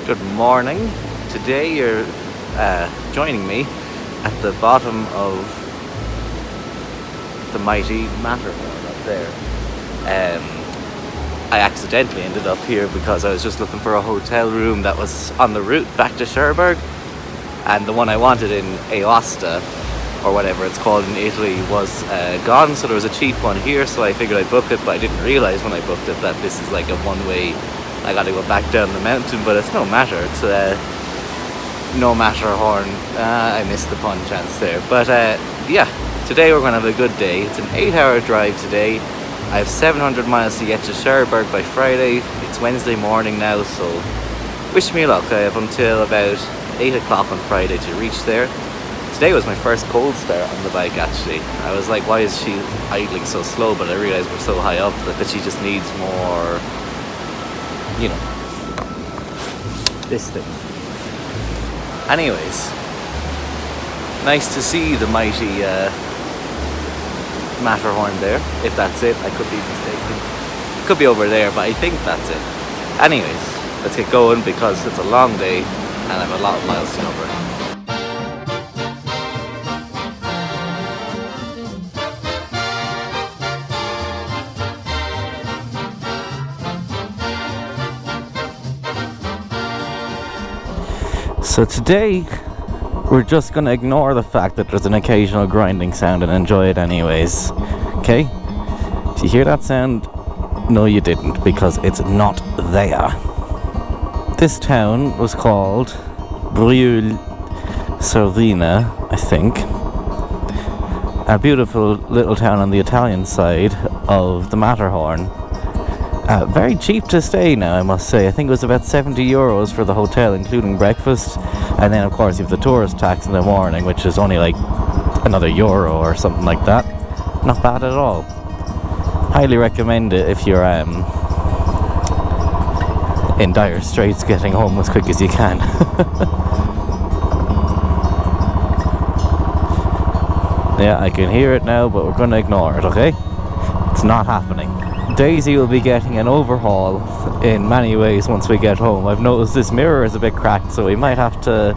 Good morning. Today you're joining me at the bottom of the mighty Matterhorn up there. I accidentally ended up here because I was just looking for a hotel room that was on the route back to Cherbourg, and the one I wanted in Aosta, or whatever it's called in Italy, was gone, so there was a cheap one here, so I figured I'd book it, but I didn't realise when I booked it that this is like a one-way. I gotta go back down the mountain, but it's no matter. It's no Matterhorn. I missed the pun chance there. But yeah, today we're gonna have a good day. It's an 8-hour drive today. I have 700 miles to get to Cherbourg by Friday. It's Wednesday morning now, so wish me luck. I have until about 8 o'clock on Friday to reach there. Today was my first cold start on the bike, actually. I was like, why is she idling so slow? But I realised we're so high up that she just needs more, you know, this thing. Anyways, nice to see the mighty Matterhorn there, if that's it. I could be mistaken. Could be over there, but I think that's it. Anyways, let's get going because it's a long day and I have a lot of miles to cover. So today, we're just going to ignore the fact that there's an occasional grinding sound and enjoy it anyways. Okay? Did you hear that sound? No, you didn't, because it's not there. This town was called Breuil Cervinia, I think. A beautiful little town on the Italian side of the Matterhorn. Very cheap to stay now, I must say. I think it was about €70 for the hotel, including breakfast. And then, of course, you have the tourist tax in the morning, which is only like another euro or something like that. Not bad at all. Highly recommend it if you're in dire straits getting home as quick as you can. Yeah, I can hear it now, but we're going to ignore it, okay? It's not happening. Daisy will be getting an overhaul in many ways once we get home. I've noticed this mirror is a bit cracked, so we might have to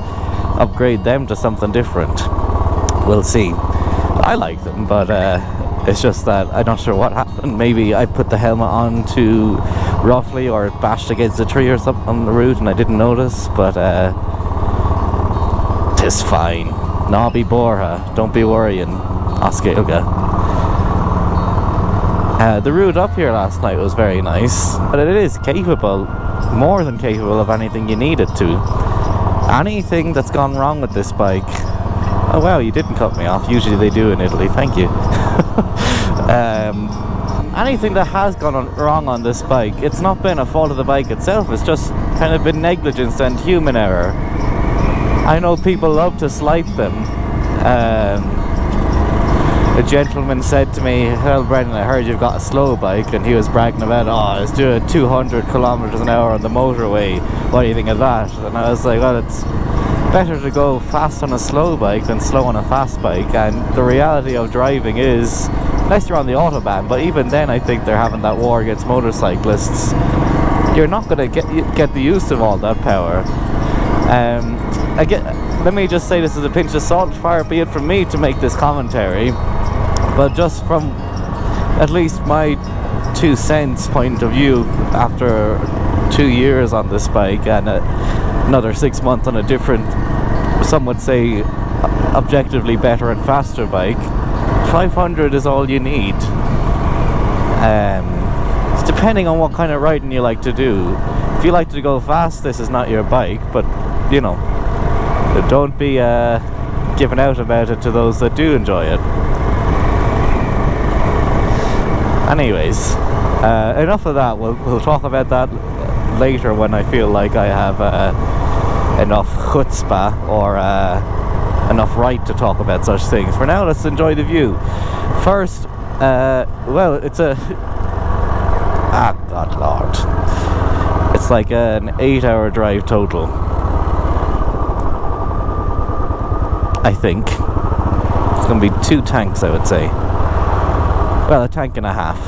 upgrade them to something different. We'll see. I like them, but it's just that I'm not sure what happened. Maybe I put the helmet on too roughly, or it bashed against a tree or something on the route and I didn't notice, but it's fine. Nobby Borja, don't be worrying. Oskelga. The route up here last night was very nice, but it is capable, more than capable of anything you need it to. Anything that's gone wrong with this bike... Oh wow, you didn't cut me off. Usually they do in Italy, thank you. Anything that has gone wrong on this bike, it's not been a fault of the bike itself, it's just kind of been negligence and human error. I know people love to slight them. A gentleman said to me, "Well, Brendan, I heard you've got a slow bike," and he was bragging about, "Oh, it's doing 200 kilometers an hour on the motorway. What do you think of that?" And I was like, well, it's better to go fast on a slow bike than slow on a fast bike. And the reality of driving is, unless you're on the Autobahn, but even then I think they're having that war against motorcyclists. You're not going to get the use of all that power. Let me just say this is a pinch of salt, far be it from me to make this commentary. But just from at least my 2 cents point of view, after 2 years on this bike and another 6 months on a different, some would say objectively better and faster bike, 500 is all you need. It's depending on what kind of riding you like to do. If you like to go fast, this is not your bike, but you know, don't be giving out about it to those that do enjoy it. Anyways, enough of that. We'll talk about that later when I feel like I have enough chutzpah or enough right to talk about such things. For now, let's enjoy the view. First, well, it's a... Ah, God Lord. It's like an 8-hour drive total, I think. It's going to be 2 tanks, I would say. Well, a tank and a half.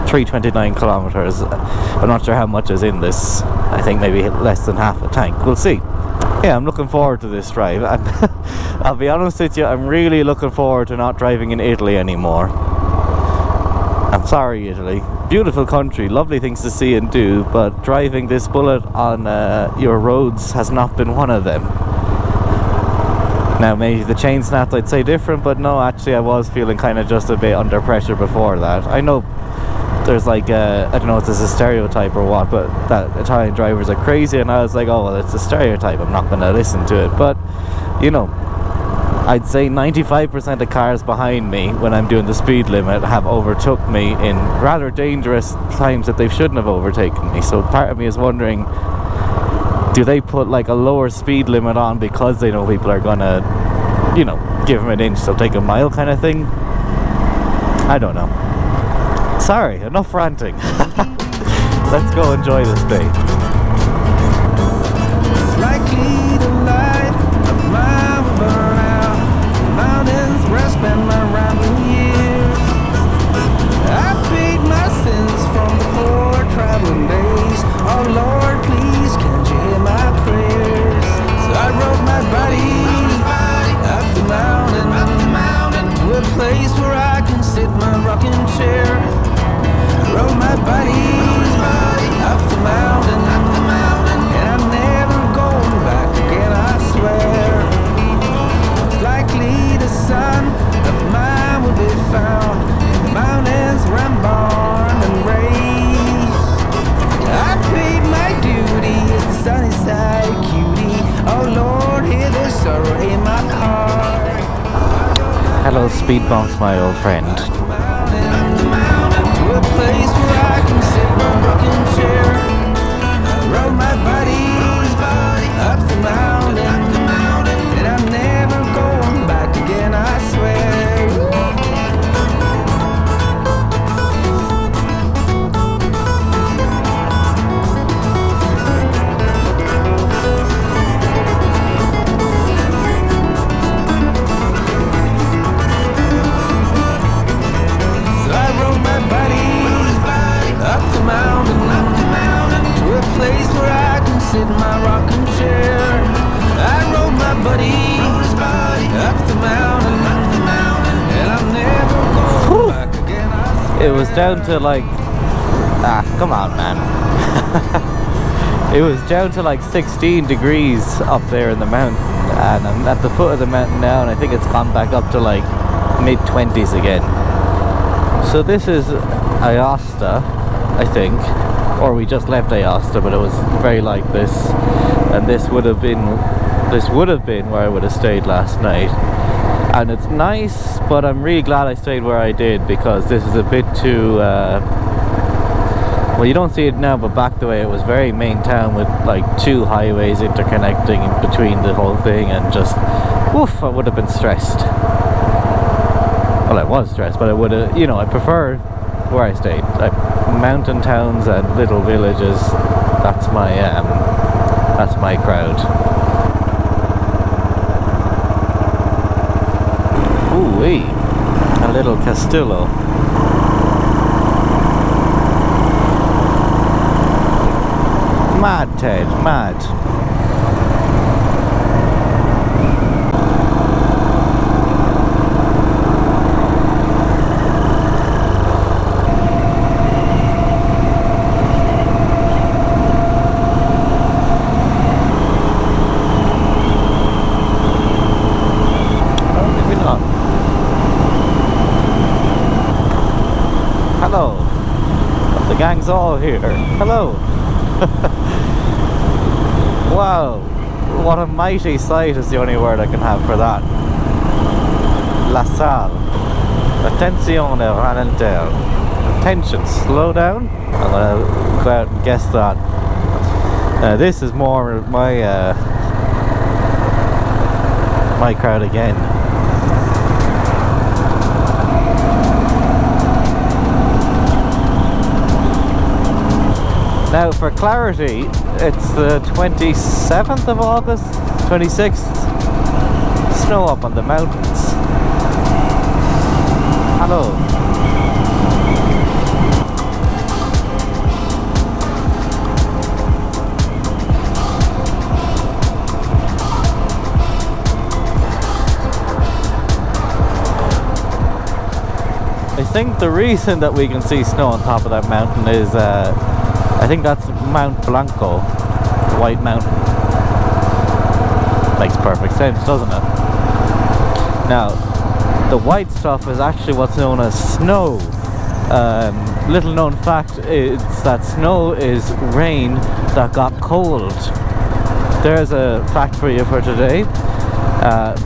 329 kilometers. I'm not sure how much is in this. I think maybe less than half a tank. We'll see. Yeah, I'm looking forward to this drive. I'll be honest with you, I'm really looking forward to not driving in Italy anymore. I'm sorry, Italy. Beautiful country, lovely things to see and do, but driving this bullet on your roads has not been one of them. Now, maybe the chain snapped, I'd say different, but no, actually I was feeling kind of just a bit under pressure before that. I know there's like, I don't know if this is a stereotype or what, but that Italian drivers are crazy, and I was like, oh, well, it's a stereotype, I'm not going to listen to it. But, you know, I'd say 95% of cars behind me when I'm doing the speed limit have overtook me in rather dangerous times that they shouldn't have overtaken me. So part of me is wondering, do they put like a lower speed limit on because they know people are gonna, you know, give them an inch, so take a mile kind of thing? I don't know. Sorry, enough ranting. Let's go enjoy this day. Likely the light of my burnout, mountains where I spent my rambling years. I paid my sins from the poor traveling days. Oh Lord, please can't you hear my prayers? So I rode my body up the mountain to a place where I can sit my rocking chair. I rode my body up the mountain, and I'm never going back again, I swear. It's likely the son of mine will be found in the mountains where I'm born and raised. I paid my duty as the sunny side cutie. Oh Lord, hear the sorrow in my heart. Hello, speed bumps, my old friend. To a place where I can sit my rocking chair. I rode my body up the mountain, and I'm never going back again, I swear. So I rode my body up the mountain to a place where I can sit in my rocking chair. I rode my buddy up the mountain, and I'm never going back again, I swear. It was down to like, come on, man. It was down to like 16 degrees up there in the mountain, and I'm at the foot of the mountain now, and I think it's gone back up to like mid-20s again. So this is Aosta, I think, or we just left Aosta, but it was very like this, and this would have been where I would have stayed last night. And it's nice, but I'm really glad I stayed where I did, because this is a bit too well, you don't see it now, but back the way it was very main town with like two highways interconnecting in between the whole thing, and just woof, I would have been stressed. Well, I was stressed, but I would have, you know, I prefer where I stayed. Mountain towns and little villages, that's my crowd. Ooh-wee, a little Castillo. Mad, Ted, mad. Hello. The gang's all here. Hello. Wow. What a mighty sight is the only word I can have for that. La salle. Attenzione ralentare. Attention, slow down. I'm gonna go out and guess that. This is more my crowd again. Now, for clarity, it's the 27th of August, 26th. Snow up on the mountains. Hello. think the reason that we can see snow on top of that mountain is, I think that's Mount Blanco, the White Mountain. Makes perfect sense, doesn't it? Now, the white stuff is actually what's known as snow. Little known fact is that snow is rain that got cold. There's a fact for you for today.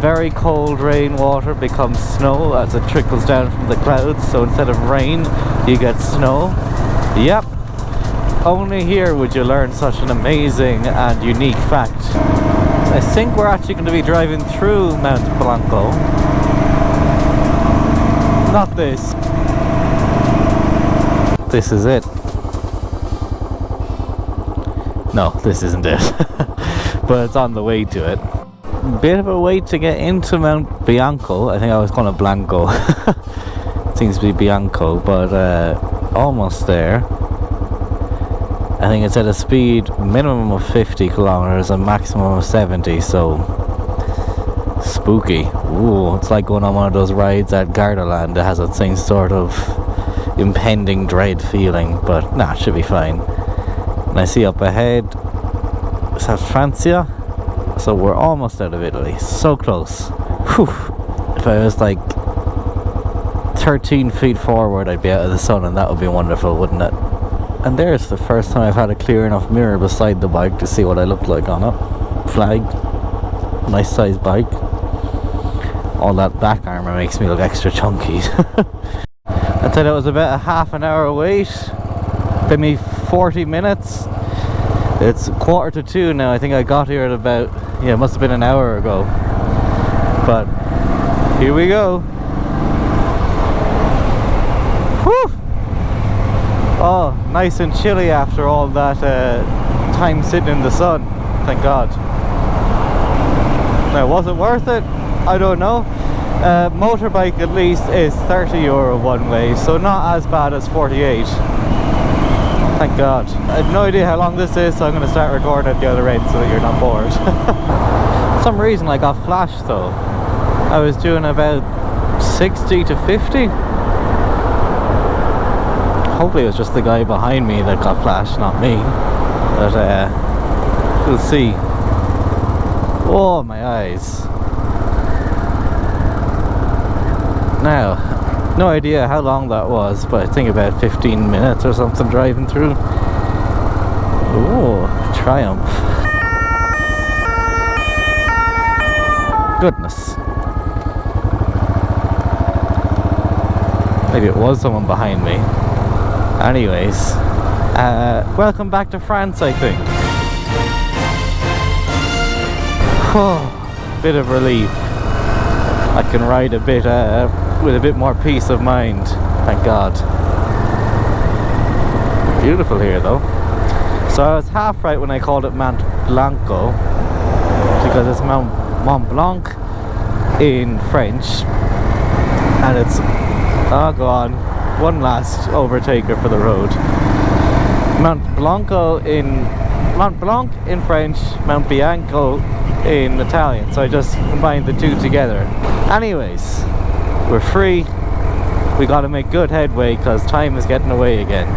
Very cold rainwater becomes snow as it trickles down from the clouds, so instead of rain you get snow. Yep, only here would you learn such an amazing and unique fact. I think we're actually going to be driving through Mount Blanco. Not this. This is it. No, this isn't it. But it's on the way to it. Bit of a wait to get into Mount Bianco. I think I was calling it Blanco. It seems to be Bianco, but almost there. I think it's at a speed minimum of 50 kilometers and maximum of 70, so spooky. Ooh, it's like going on one of those rides at Gardaland that has that same sort of impending dread feeling, but nah, it should be fine. And I see up ahead, is that Francia? So we're almost out of Italy, so close. Whew. If I was like 13 feet forward, I'd be out of the sun, and that would be wonderful, wouldn't it? And there's the first time I've had a clear enough mirror beside the bike to see what I look like on it. Flag, nice size bike. All that back armour makes me look extra chunky. I'd say that was about a half an hour wait, maybe 40 minutes. It's 1:45 now. I think I got here at about, it must have been an hour ago. But here we go. Whew! Oh, nice and chilly after all that time sitting in the sun. Thank God. Now, was it worth it? I don't know. Motorbike at least is €30 one way, so not as bad as 48. Thank God. I have no idea how long this is, so I'm going to start recording at the other end so that you're not bored. For some reason I got flashed though. I was doing about 60 to 50. Hopefully it was just the guy behind me that got flashed, not me. But we'll see. Oh, my eyes. Now, no idea how long that was, but I think about 15 minutes or something driving through. Oh, Triumph. Goodness. Maybe it was someone behind me. Anyways, welcome back to France, I think. Oh, bit of relief. I can ride a bit with a bit more peace of mind, thank God. Beautiful here though. So I was half right when I called it Mont Blanco, because it's Mont Blanc in French, and it's, oh go on, one last overtaker for the road. Mont Blanc in French, Mont Bianco in Italian, so I just combined the two together. Anyways, we're free. We got to make good headway because time is getting away again.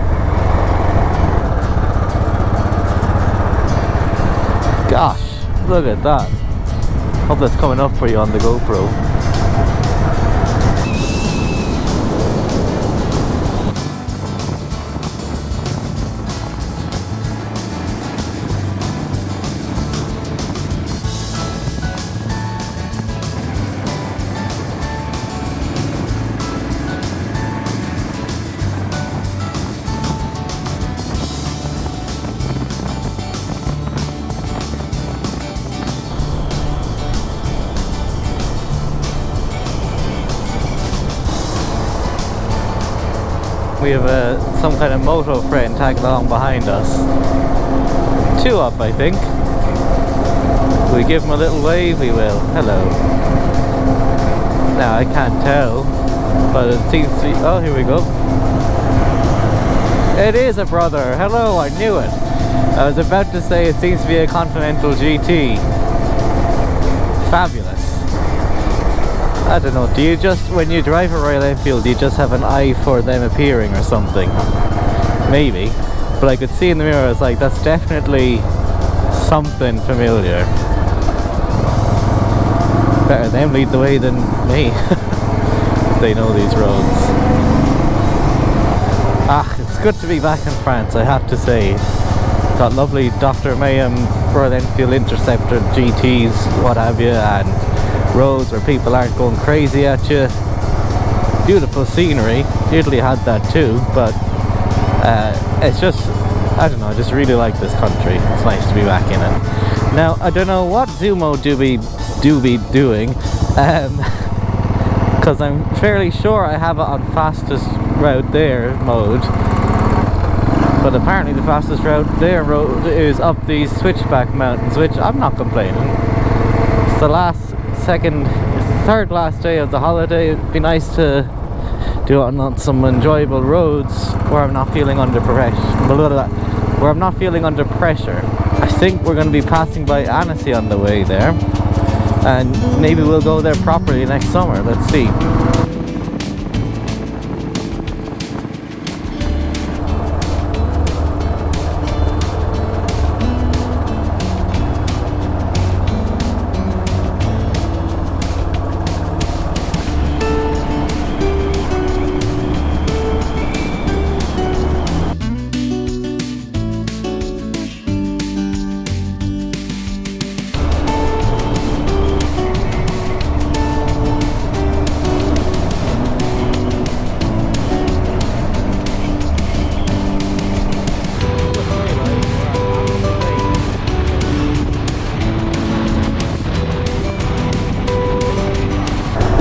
Gosh, look at that. Hope that's coming up for you on the GoPro. We have some kind of moto friend tagged along behind us. 2 up, I think. We give him a little wave, we will. Hello. Now, I can't tell, but it seems to be... Oh, here we go. It is a brother. Hello, I knew it. I was about to say it seems to be a Continental GT. Fabulous. I don't know, do you just, when you drive a Royal Enfield, do you just have an eye for them appearing or something? Maybe. But I could see in the mirror, I was like, that's definitely something familiar. Better them lead the way than me. They know these roads. It's good to be back in France, I have to say. Got lovely Dr. Mayhem Royal Enfield Interceptor GTs, what have you, and roads where people aren't going crazy at you. Beautiful scenery. Italy had that too, but it's just, I don't know, I just really like this country. It's nice to be back in it. Now, I don't know what Zumo do be doing, because I'm fairly sure I have it on fastest route there mode, but apparently the fastest route there road is up these switchback mountains, which I'm not complaining. It's the third last day of the holiday. It'd be nice to do it on some enjoyable roads where I'm not feeling under pressure. I think we're going to be passing by Annecy on the way there, and maybe we'll go there properly next summer. Let's see.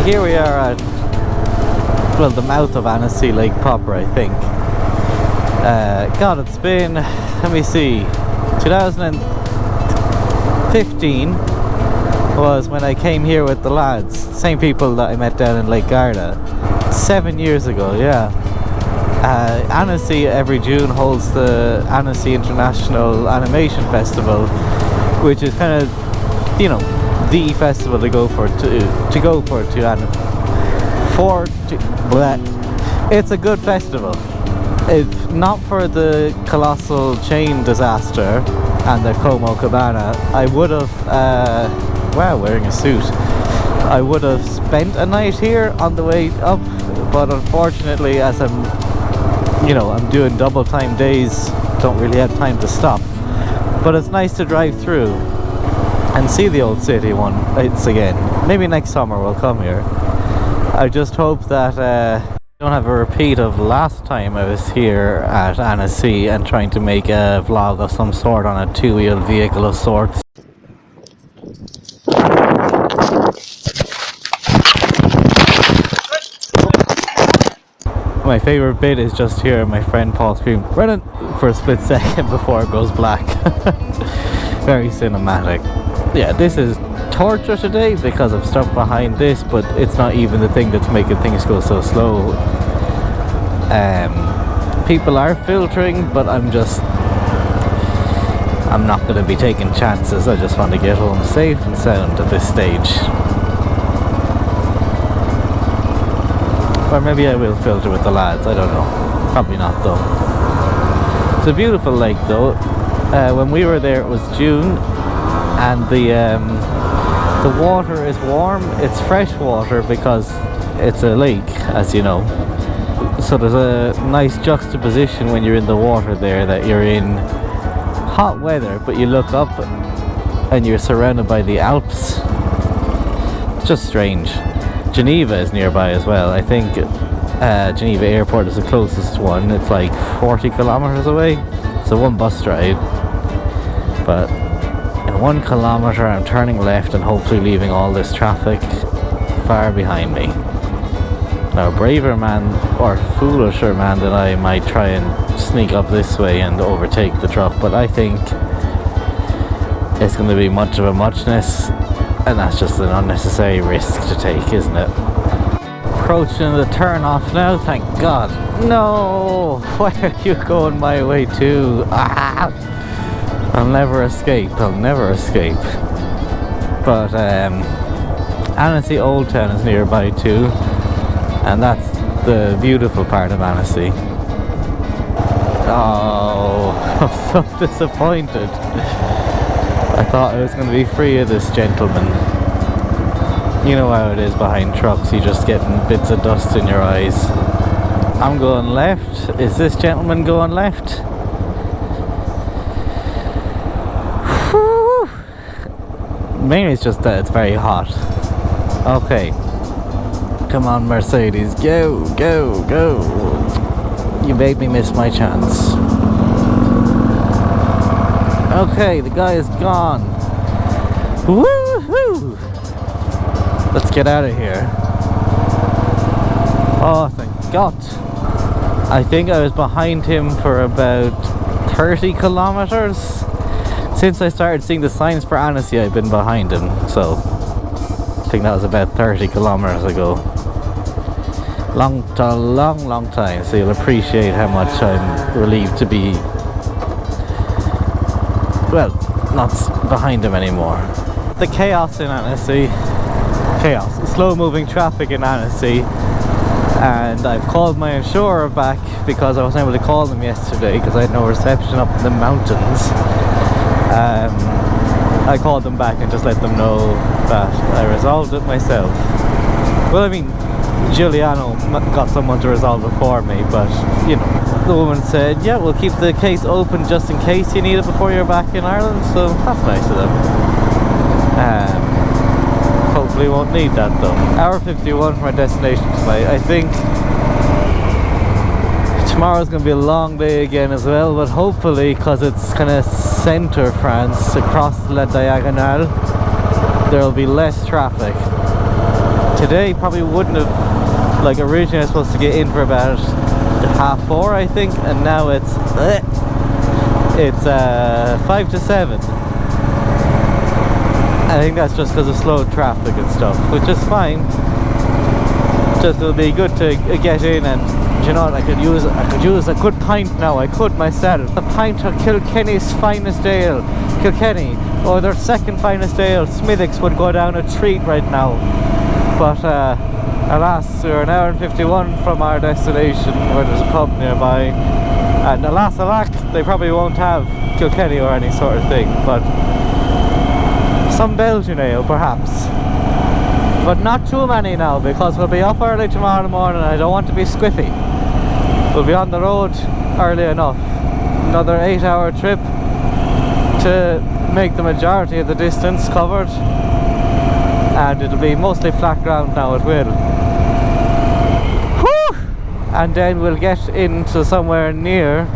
Here we are at, well, the mouth of Annecy Lake proper, I think. God, it's been, let me see, 2015 was when I came here with the lads, same people that I met down in Lake Garda, 7 years ago, yeah. Annecy every June holds the Annecy International Animation Festival, which is kind of, you know, the festival to go for it's a good festival. If not for the colossal chain disaster and the Como Cabana, I would have wow, wearing a suit, I would have spent a night here on the way up, but unfortunately, as I'm doing double time days, don't really have time to stop. But it's nice to drive through and see the old city once again. Maybe next summer we'll come here. I just hope that I don't have a repeat of last time I was here at Annecy and trying to make a vlog of some sort on a two-wheeled vehicle of sorts. My favourite bit is just hearing my friend Paul scream, "Brennan!" for a split second before it goes black. Very cinematic. Yeah, this is torture today because I'm stuck behind this, but it's not even the thing that's making things go so slow. People are filtering, but I'm not going to be taking chances. I just want to get home safe and sound at this stage. Or maybe I will filter with the lads, I don't know. Probably not though. It's a beautiful lake though. When we were there it was June, and the water is warm. It's fresh water because it's a lake, as you know. So there's a nice juxtaposition when you're in the water there, that you're in hot weather, but you look up and you're surrounded by the Alps. It's just strange. Geneva is nearby as well. I think Geneva Airport is the closest one. It's like 40 kilometers away, so one bus ride. But in 1 kilometer I'm turning left and hopefully leaving all this traffic far behind me. Now a braver man, or foolisher man than I, might try and sneak up this way and overtake the truck, but I think it's going to be much of a muchness, and that's just an unnecessary risk to take, isn't it? Approaching the turn off now, thank God. No! Why are you going my way too? Ah! I'll never escape, But Annecy Old Town is nearby too, and that's the beautiful part of Annecy. Oh, I'm so disappointed. I thought I was going to be free of this gentleman. You know how it is behind trucks, you're just getting bits of dust in your eyes. I'm going left. Is this gentleman going left? Whew. Mainly it's just that it's very hot. Okay. Come on, Mercedes. Go, go, go. You made me miss my chance. Okay, the guy is gone. Woohoo! Let's get out of here. Oh, thank God. I think I was behind him for about 30 kilometers. Since I started seeing the signs for Annecy, I've been behind him. So, I think that was about 30 kilometers ago. Long time. So you'll appreciate how much I'm relieved to be, well, not behind him anymore. The chaos in Annecy. Slow moving traffic in Annecy. And I've called my insurer back because I wasn't able to call them yesterday because I had no reception up in the mountains. I called them back and just let them know that I resolved it myself. Well, I mean, Giuliano got someone to resolve it for me, but, you know, the woman said, yeah, we'll keep the case open just in case you need it before you're back in Ireland, so that's nice of them. Hopefully won't need that though. Hour 51 from our destination tonight. I think tomorrow's going to be a long day again as well, but hopefully, because it's kind of centre France, across La Diagonale, there will be less traffic. Today probably wouldn't have, like originally I was supposed to get in for about 4:30 I think, and now it's 5 to 7. I think that's just because of slow traffic and stuff, which is fine. Just it'll be good to get in, and you know what, I could use a good pint now. I could myself. A pint of Kilkenny's finest ale. Kilkenny, or their second finest ale, Smithwick's, would go down a treat right now. But alas, we're an hour and 51 from our destination, where there's a pub nearby, and alas alack, they probably won't have Kilkenny or any sort of thing, but some Belgian ale perhaps, but not too many now, because we'll be up early tomorrow morning and I don't want to be squiffy. We'll be on the road early enough. Another 8-hour trip to make the majority of the distance covered, and it'll be mostly flat ground now, it will. Whew! And then we'll get into somewhere near,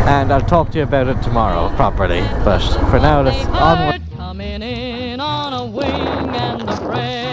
and I'll talk to you about it tomorrow properly, but for now let's onward. Coming in on a wing and the bread